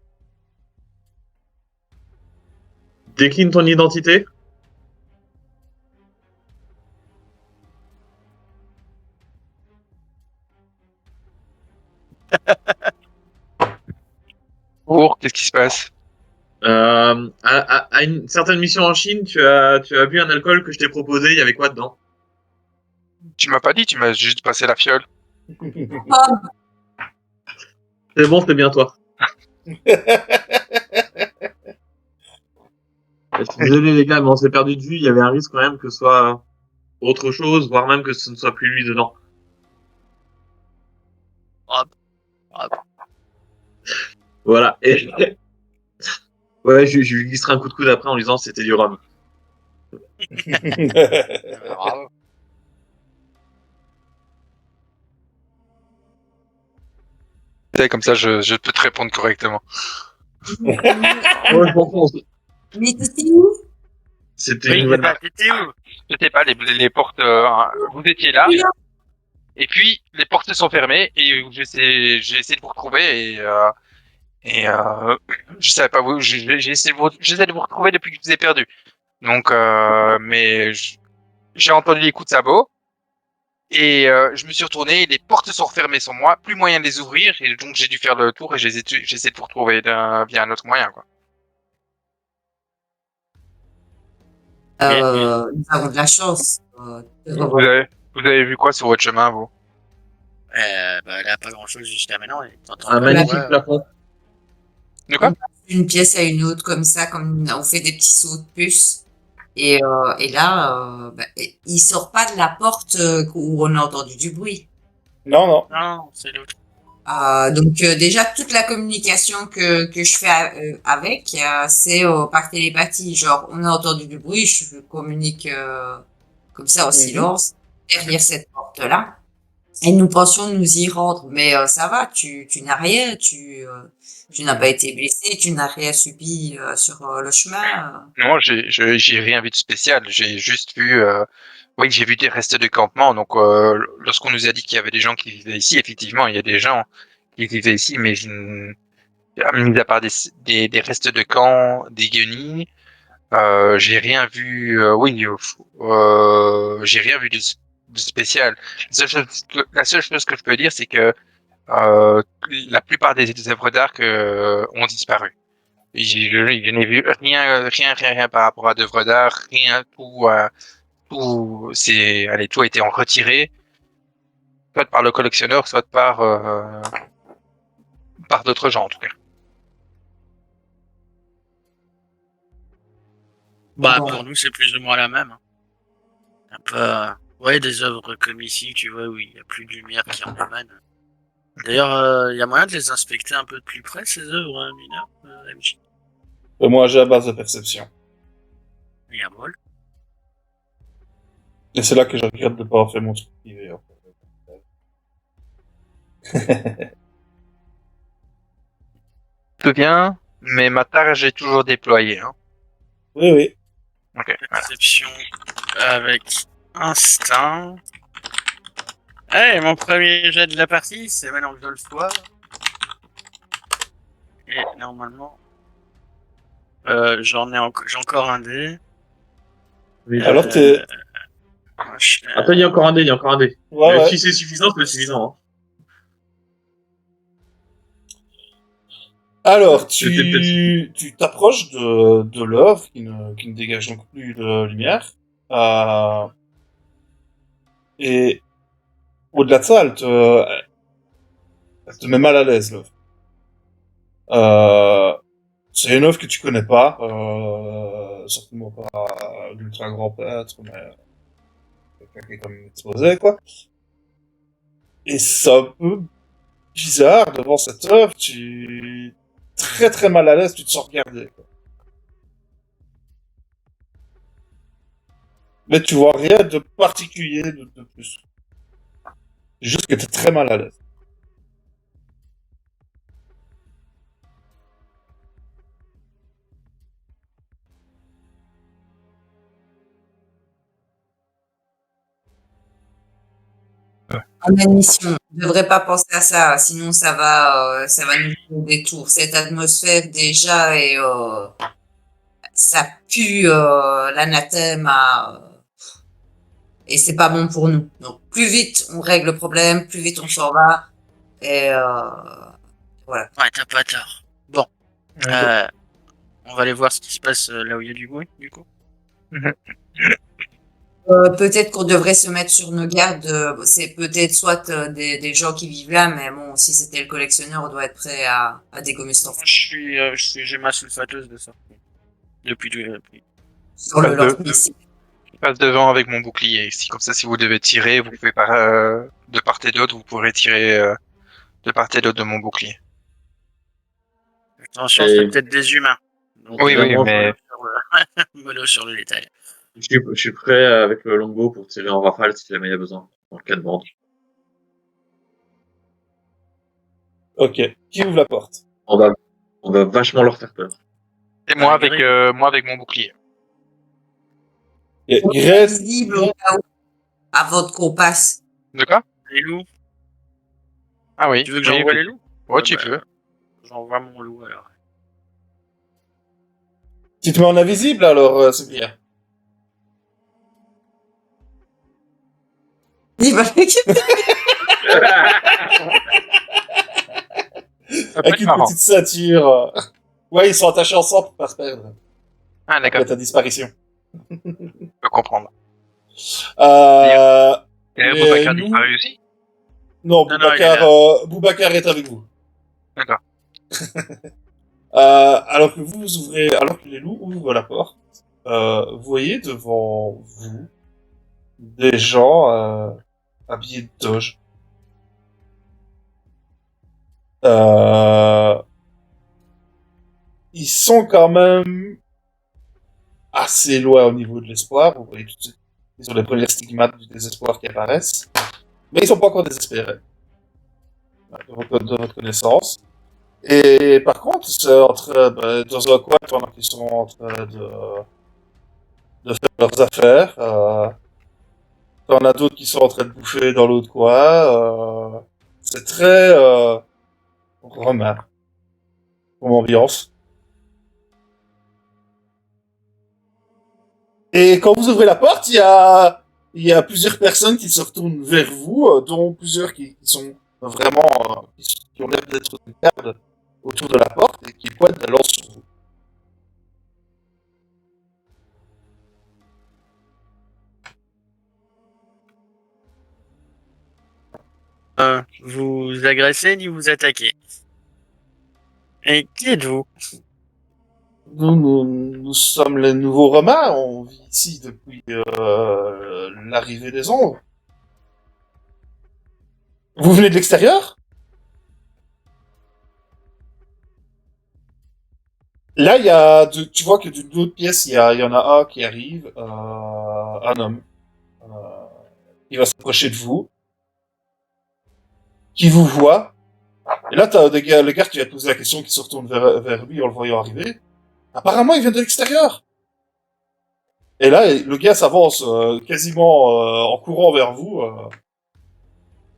Décline ton identité.
Qu'est-ce qui se passe?
À une certaine mission en Chine, tu as bu un alcool que je t'ai proposé. Il y avait quoi dedans?
Tu m'as pas dit, tu m'as juste passé la fiole.
C'est bon, c'est bien toi. Je suis désolé les gars, mais on s'est perdu de vue. Il y avait un risque quand même que ce soit autre chose, voire même que ce ne soit plus lui dedans. Voilà. Et ouais, je lui glisserai un coup de coude après en lui disant c'était du rhum.
Bravo. Comme ça, je peux te répondre correctement.
Ouais, je m'en fous.
Mais t'étais où?
C'était
Oui,
une
c'est
nouvelle
ça, t'étais où?
Je sais pas, les portes, vous étiez là, et puis les portes se sont fermées, et j'ai essayé de vous retrouver, je savais pas où, j'essaie de vous retrouver depuis que je vous ai perdu. Donc, j'ai entendu les coups de sabot, et je me suis retourné, les portes sont refermées sur moi, plus moyen de les ouvrir, et donc j'ai dû faire le tour, et j'essaie de vous retrouver via un autre moyen, quoi.
Nous avons de la chance. De
Vous
revoir.
avez vu quoi sur votre chemin, vous?
Bah là, pas grand chose jusqu'à maintenant. T'entends
un
pas
magnifique
la voix.
plafond.
De quoi?
Une pièce à une autre comme ça, comme on fait des petits sauts de puce. Et là, il sort pas de la porte où on a entendu du bruit.
Non.
Non, c'est l'autre.
Donc déjà toute la communication que je fais avec, c'est par télépathie. Genre on a entendu du bruit, je communique comme ça en silence derrière cette porte-là. Et nous pensions nous y rendre, mais ça va, tu n'as rien, tu n'as pas été blessé, tu n'as rien subi sur le chemin.
Non, j'ai rien vu de spécial. J'ai juste vu, oui, j'ai vu des restes de campement. Donc, lorsqu'on nous a dit qu'il y avait des gens qui vivaient ici, effectivement, il y a des gens qui vivaient ici, mais mis à part des restes de camp, des guenilles, j'ai rien vu. J'ai rien vu de spécial. La seule chose que je peux dire, c'est que la plupart des œuvres d'art ont disparu. Je n'ai vu rien par rapport à d'œuvres d'art, rien, tout a été en retiré, soit par le collectionneur, soit par d'autres gens en tout cas.
Bah,
Bon.
pour nous, c'est plus ou moins la même. Hein. Un peu, ouais, des œuvres comme ici, tu vois, où il n'y a plus de lumière qui en émane. D'ailleurs, il y a moyen de les inspecter un peu de plus près, ces œuvres, hein, Mina, MJ.
Moi, j'ai la base de perception.
Il y a vol.
Et c'est là que je regrette de pas avoir fait mon truc privé. En fait.
Tout bien, mais ma tâche est toujours déployée. Hein.
Oui, oui.
Ok.
Perception avec instinct. Hey, mon premier jet de la partie, c'est maintenant que je le vois. Et normalement, j'ai encore un dé.
Oui,
Alors, t'es...
Attends, il y a encore un dé, il y a encore un dé.
Ouais,
Mais
ouais.
si c'est suffisant, c'est suffisant. Hein.
Alors,
C'était
tu t'approches de l'œuvre qui ne dégage donc plus de lumière. Et au-delà de ça, elle te met mal à l'aise, l'œuvre. C'est une œuvre que tu connais pas, certainement pas l'ultra grand peintre, mais quelqu'un qui est comme exposé, quoi. Et c'est un peu bizarre devant cette œuvre, tu très très mal à l'aise, tu te sens regarder, quoi. Mais tu vois rien de particulier de plus. C'est juste que t'es très mal à l'aise.
On a une mission. On ne devrait pas penser à ça, sinon ça va nous jouer des tours. Cette atmosphère déjà ça pue l'anathème et c'est pas bon pour nous. Donc plus vite on règle le problème, plus vite on s'en va et voilà.
Ouais, t'as pas tort. Bon, on va aller voir ce qui se passe là où il y a du bruit, du coup.
Peut-être qu'on devrait se mettre sur nos gardes. C'est peut-être soit des gens qui vivent là, mais bon, si c'était le collectionneur, on doit être prêt à dégommer cet enfant
J'ai ma sulfateuse de ça. Depuis.
sur le
Passe
lance-missile.
Je passe devant avec mon bouclier. Comme ça, si vous devez tirer, vous pouvez de part et d'autre, vous pourrez tirer de part et d'autre de mon bouclier.
Attention,
Et-
c'est peut-être des humains. Donc,
Oui, oui,
Évidemment,
mais
mollo sur le détail.
je suis prêt avec le longbow pour tirer en rafale si jamais il y a besoin. En cas de bande.
Ok. Qui ouvre la porte?
On va vachement leur faire peur.
et moi
Malgré-
avec mon bouclier.
Il
On est
reste...
visible au cas où, avant qu'on passe.
De quoi?
Les loups.
Ah oui.
Tu veux que
oui,
j'envoie
oui.
les loups?
Ouais, tu
bah,
peux.
J'envoie mon loup alors.
Tu te mets en invisible alors, Sophia.
Il va
Ça peut
Avec
être
une
marrant.
petite ceinture. Ouais, ils sont attachés ensemble pour pas se perdre.
Ah, d'accord.
Après ta disparition.
Je peux comprendre.
Euh...
Et
Mais
Boubacar
nous-
disparu aussi?
Non,
Non, il est
Boubacar est avec vous.
D'accord.
Alors que vous ouvrez, alors que les loups ouvrent la porte, vous voyez devant vous des gens habillés de toge. Ils sont quand même assez loin au niveau de l'espoir. Vous voyez tout de suite, ils ont les premiers stigmates du désespoir qui apparaissent. Mais ils sont pas encore désespérés. De votre connaissance. Et par contre, c'est dans un coin, pendant qu'ils sont en train de faire leurs affaires, t'en as d'autres qui sont en train de bouffer dans l'autre coin, c'est très, romain, comme ambiance. Et quand vous ouvrez la porte, il y a plusieurs personnes qui se retournent vers vous, dont plusieurs qui sont vraiment qui ont l'air d'être des gardes autour de la porte et qui pointent la lance sur vous.
Vous agressez ni vous attaquez. Et qui êtes-vous?
Nous sommes les nouveaux Romains, on vit ici depuis l'arrivée des ombres. Vous venez de l'extérieur? Là, tu vois que d'une autre pièce, il y en a un qui arrive, un homme. Il va s'approcher de vous, qui vous voit. Et là, t'as le gars qui va te poser la question, qui se retourne vers lui en le voyant arriver. Apparemment, il vient de l'extérieur. Et là, le gars s'avance quasiment en courant vers vous.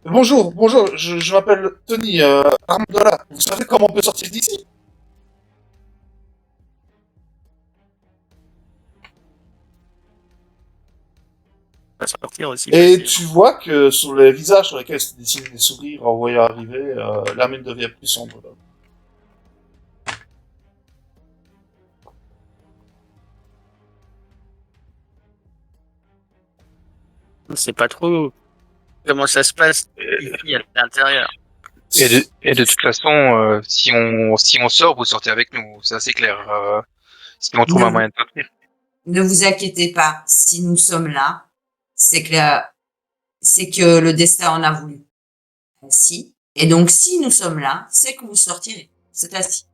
Bonjour, je m'appelle Tony Armandola. Vous savez comment on peut sortir d'ici?
Va sortir aussi.
Et
facile.
tu vois que sur les visages sur lesquels se dessinent des sourires en voyant arriver, la mine devient plus sombre. Là.
On sait pas trop comment ça se passe ici à l'intérieur.
Et de toute façon, si on sort, vous sortez avec nous, ça c'est clair. Si on trouve un moyen de sortir.
Ne vous inquiétez pas, si nous sommes là, c'est que le destin en a voulu. Ainsi. Et donc, si nous sommes là, c'est que vous sortirez. C'est ainsi.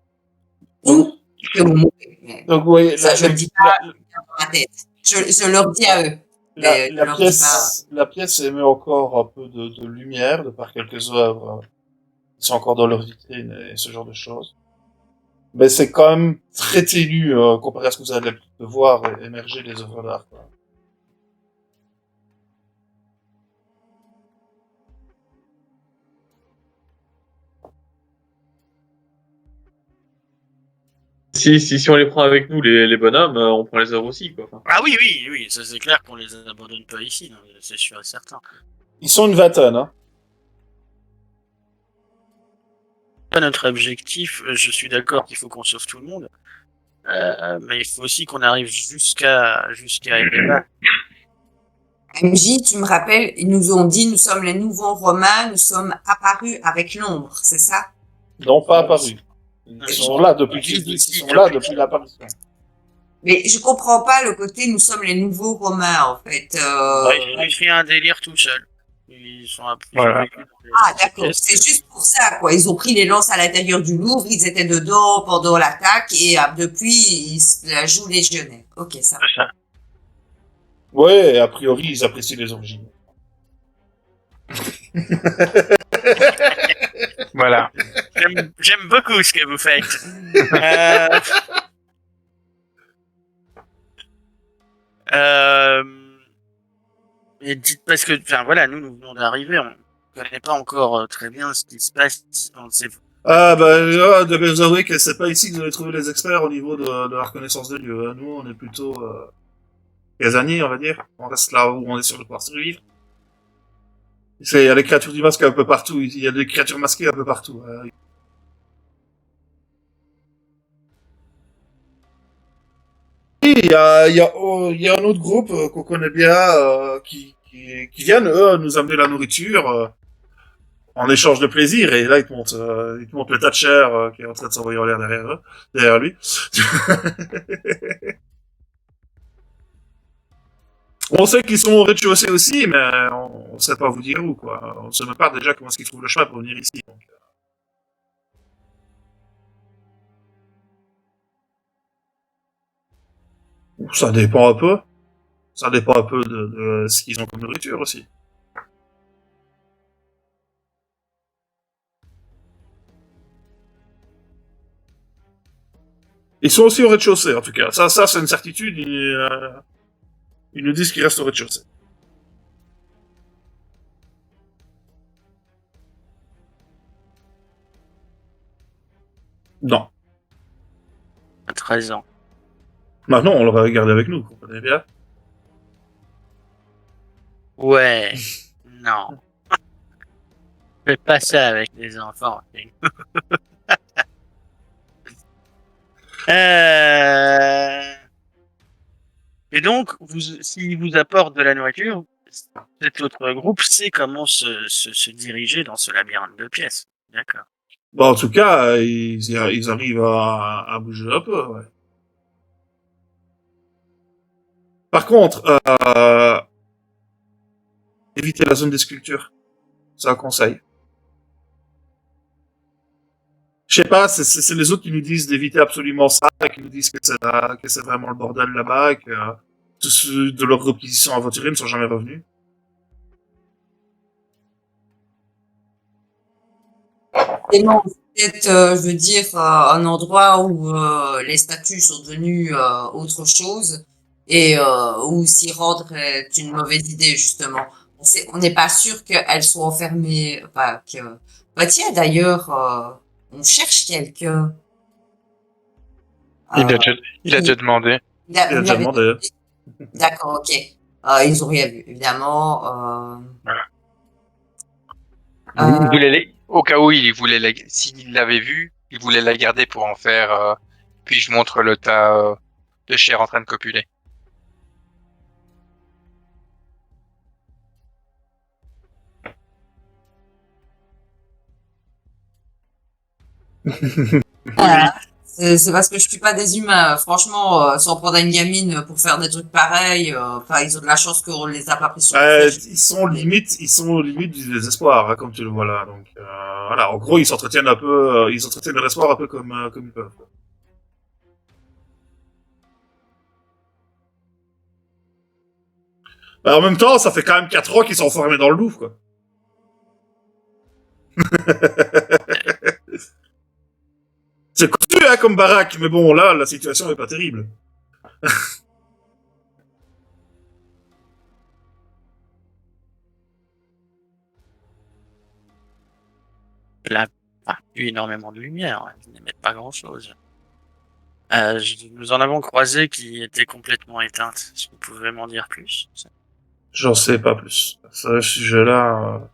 Ou que vous mourrez. Mais
Donc, vous voyez,
ça, je le dis pas dans ma tête. Je leur dis à eux. Mais je leur dis pas.
la pièce émet encore un peu de lumière de par quelques œuvres qui sont encore dans leur vitrine et ce genre de choses. Mais c'est quand même très ténu comparé à ce que vous allez voir émerger des œuvres d'art. Quoi.
Si on les prend avec nous, les bonhommes, on prend les œuvres aussi, quoi. Enfin,
Ah oui, ça c'est clair qu'on les abandonne pas ici, non, c'est sûr et certain.
Ils sont une vingtaine, hein.
Pas notre objectif, je suis d'accord qu'il faut qu'on sauve tout le monde, mais il faut aussi qu'on arrive jusqu'à Eva.
MJ, tu me rappelles, ils nous ont dit, nous sommes les nouveaux Romains, nous sommes apparus avec l'ombre, c'est ça?
Non, pas apparus. Ils sont là depuis l'apparition.
Mais je comprends pas le côté, nous sommes les nouveaux Romains, en fait.
Ils ont écrit un délire tout seuls. Ils sont un peu...
Voilà.
Ah, d'accord. C'est juste pour ça, quoi. Ils ont pris les lances à l'intérieur du Louvre, ils étaient dedans pendant l'attaque, et depuis, ils se la jouent légionnaires. Ok, ça va.
Ouais, a priori, ils apprécient les origines.
Voilà.
J'aime beaucoup ce que vous faites. Et dites parce que, enfin voilà, nous venons d'arriver, on connaît pas encore très bien ce qui se passe. On sait.
Ah, bah, devez vous avouer que c'est pas ici que vous allez trouver les experts au niveau de la reconnaissance des lieux. Hein. Nous, on est plutôt casaniers, on va dire. On reste là où on est sûr de pouvoir survivre. Il y a des créatures du masque un peu partout. Il y a des créatures masquées un peu partout. Et il y a un autre groupe qu'on connaît bien qui viennent, eux, nous amener la nourriture en échange de plaisir. Et là, ils te montrent le tas de chair qui est en train de s'envoyer en l'air derrière lui. On sait qu'ils sont au rez-de-chaussée aussi, mais on ne sait pas vous dire où, quoi. On ne sait même pas déjà comment est-ce qu'ils trouvent le chemin pour venir ici. Donc. Ça dépend un peu. Ça dépend un peu de ce qu'ils ont comme nourriture aussi. Ils sont aussi au rez-de-chaussée, en tout cas. Ça c'est une certitude. Ils nous disent qu'ils restent au rez-de-chaussée. Non.
À 13 ans.
Maintenant, on l'aurait gardé avec nous, vous comprenez bien.
Ouais. Non. fait pas ça avec les enfants. Euh... Et donc, s'il vous apporte de la nourriture, cet autre groupe sait comment se diriger dans ce labyrinthe de pièces. D'accord.
Bon, en tout cas, ils arrivent à bouger un peu, ouais. Par contre, évitez la zone des sculptures. C'est un conseil. Je sais pas, c'est les autres qui nous disent d'éviter absolument ça, qui nous disent que c'est vraiment le bordel là-bas, et que tous ceux de leur groupe qui y sont aventurés ne sont jamais revenus.
Et non, peut-être, je veux dire, un endroit où les statues sont devenues autre chose et où s'y rendre est une mauvaise idée, justement. On n'est pas sûr qu'elles soient enfermées. Bah tiens, d'ailleurs, on cherche quelqu'un.
Il a
Euh,
déjà, il a déjà demandé.
il a-
Il a
vous
déjà
l'avez
demandé.
D'accord, ok. Ils ont rien vu, évidemment.
Voilà.
Euh,
Il voulait au cas où s'il l'avait vu, il voulait la garder pour en faire, puis je montre le tas de chair en train de copuler.
Voilà. C'est parce que je suis pas des humains. Franchement, s'en prendre à une gamine pour faire des trucs pareils, enfin, ils ont de la chance qu'on les a pas pris sur le fait.
Ils sont limite du désespoir, hein, comme tu le vois là. Donc, voilà. En gros, ils s'entretiennent un peu, ils entretiennent leur espoir un peu comme ils peuvent. Bah, en même temps, ça fait quand même 4 ans qu'ils sont enfermés dans le Louvre, quoi. C'est connu, hein, comme baraque, mais bon, là, la situation est pas terrible.
Là, pas eu énormément de lumière. Hein. Ils n'émettent pas grand-chose. Nous en avons croisé qui étaient complètement éteintes. Est-ce que vous pouvez m'en dire plus?
J'en sais pas plus. Ce sujet-là,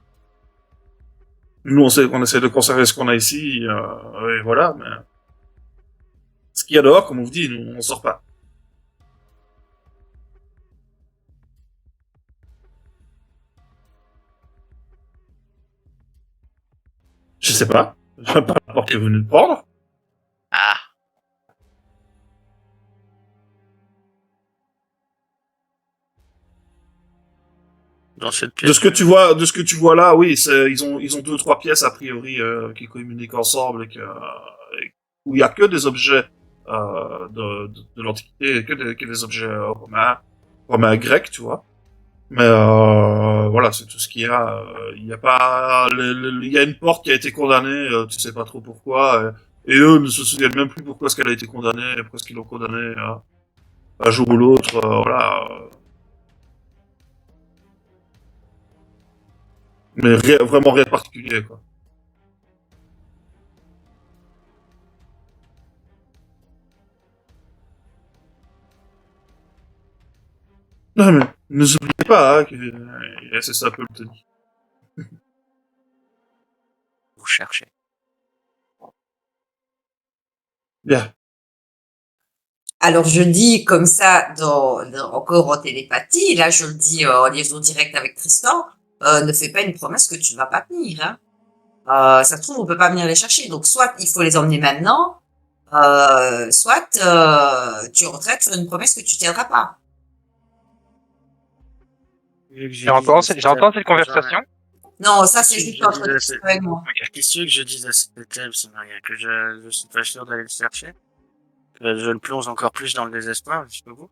nous, on essaie de conserver ce qu'on a ici, et voilà, mais ce qu'il y a dehors, comme on vous dit, nous, on sort pas. Je sais pas. Je sais pas la porte que vous venez de prendre.
Ah. Dans cette pièce.
De ce que tu vois là, oui, ils ont 2 ou 3 pièces a priori qui communiquent ensemble où il y a que des objets de l'Antiquité, que des objets romains grecs, tu vois. Mais voilà, c'est tout ce qu'il y a. Il y a pas, il y a une porte qui a été condamnée, tu sais pas trop pourquoi, et eux ne se souviennent même plus pourquoi est-ce qu'elle a été condamnée, pourquoi est-ce qu'ils l'ont condamnée un jour ou l'autre, voilà. Mais vraiment rien de particulier, quoi. Non, mais ne vous oubliez pas, hein, que c'est ça un peu le tenir.
Vous cherchez.
Bien.
Alors je dis comme ça, encore en télépathie, là je le dis en liaison directe avec Tristan, ne fais pas une promesse que tu ne vas pas tenir. Hein. Ça se trouve, on peut pas venir les chercher. Donc soit il faut les emmener maintenant, soit tu retraites sur une promesse que tu tiendras pas.
J'entends cette conversation.
Non, ça c'est
Si
juste
je
entre
disais,
Tristan et moi.
Qu'est-ce que je dis à cet elfe, Maria, que je suis pas sûr d'aller le chercher? Que je le plonge encore plus dans le désespoir, jusqu'au bout?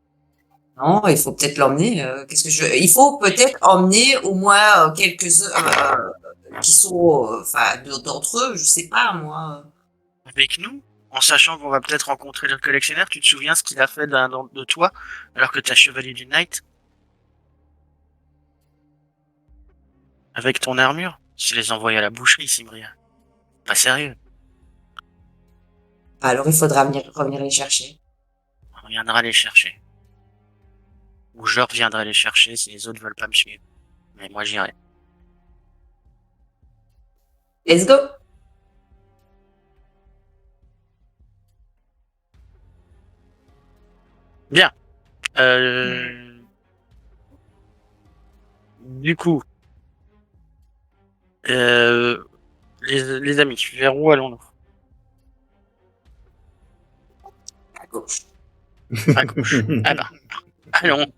Non, il faut peut-être l'emmener. Il faut peut-être emmener au moins quelques-uns qui sont, enfin, d'entre eux, je sais pas moi.
Avec nous? En sachant qu'on va peut-être rencontrer le collectionneur, tu te souviens ce qu'il a fait de toi, alors que t'as chevalier du Knight? Avec ton armure? Je les envoie à la boucherie, Simria. Pas sérieux.
Alors il faudra revenir les chercher.
On reviendra les chercher. Ou je reviendrai les chercher si les autres veulent pas me suivre. Mais moi j'irai.
Let's go.
Du coup, les amis, vers où allons-nous?
À gauche.
À gauche. Ah bah, allons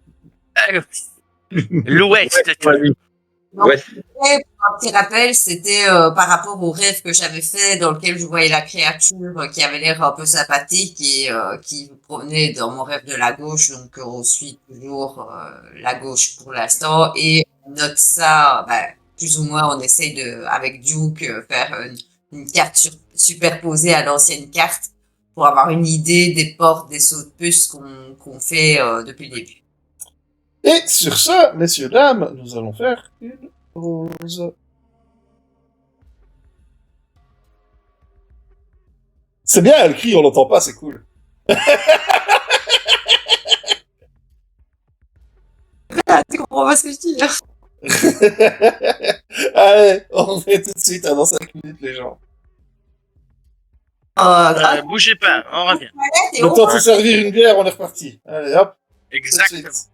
à gauche. L'ouest.
Donc,
Ouais.
et pour un petit rappel, c'était par rapport au rêve que j'avais fait dans lequel je voyais la créature qui avait l'air un peu sympathique et qui provenait dans mon rêve de la gauche. Donc, on suit toujours la gauche pour l'instant et on note ça, plus ou moins, on essaye de, avec Duke, faire une carte superposée à l'ancienne carte pour avoir une idée des portes, des sauts de puce qu'on fait depuis le début.
Et sur ce, messieurs, dames, nous allons faire une pause. C'est bien, elle crie, on l'entend pas, c'est cool.
Tu comprends pas ce que je dis là?
Allez, on revient tout de suite dans 5 minutes, les gens.
Bougez pas, on revient.
Et
Le
on
temps de se servir une bière, on est reparti. Allez, hop, tout de
Exactement.
suite.